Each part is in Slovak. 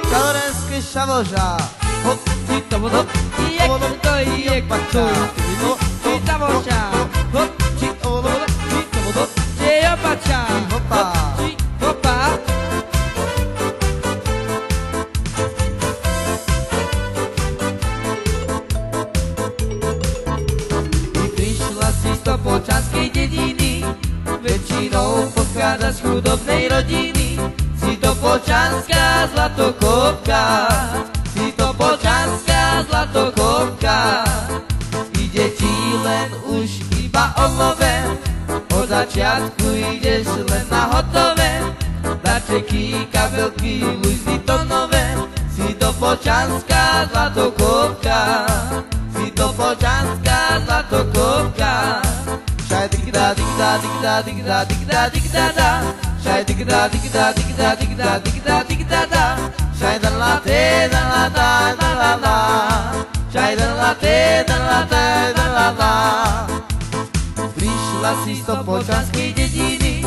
Čarodenské šavoža. Hop, ti to vodo. Jak to je kvačuj. Ti ta voča. Hop, ti to vodo. Ti to vodo. Ti opača. Hopa. Ti hopa. Ty prišla si z Topolčanskej dediny, väčšinou pochádzaš z chudobnej rodiny. Si Topolčanská zlatokopka, si Topolčanská zlatokopka. Ide ti len už iba o nové, od začiatku ideš len na hotové. Darčeky, kabelky, Louis Vuittonové. Si Topolčanská zlatokopka, si Topolčanská zlatokopka. Šaj digda digda digda digda digda digda da. Šaj digda digda digda digda digda digda da. Šaj da la te da la da da la la. Šaj da la te da la te da la la. Prišla si z Topolčanskej dediny,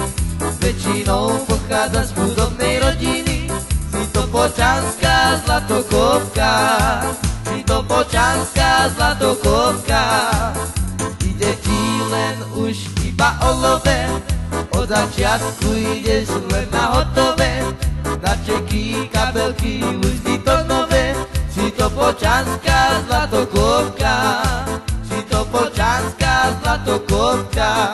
väčšinou pochádza z chudobnej rodiny. Si Topolčanská zlatokopka, si Topolčanská zlatokopka. Ide ti len už iba o love, od začiatku ideš len na hotové. Darčeky, kabelky, Louis Vuittonové. Si Topolčanská zlatokopka, si Topolčanská zlatokopka.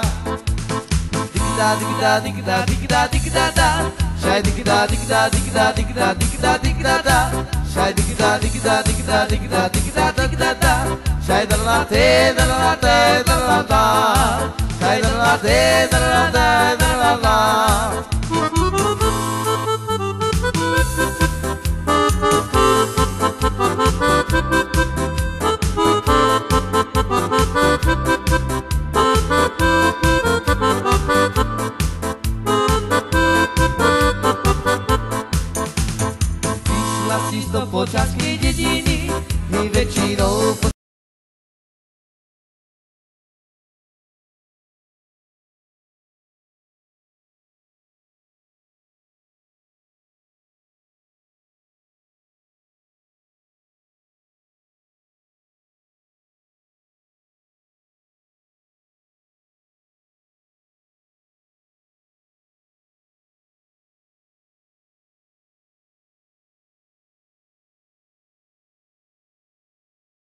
Digda digda digda digda digda da. Šaj digda digda digda digda digda digda da. Šaj digda digda digda digda digda digda da. Šaj da la te da la te da la da. Šaj da la te da la te da la da.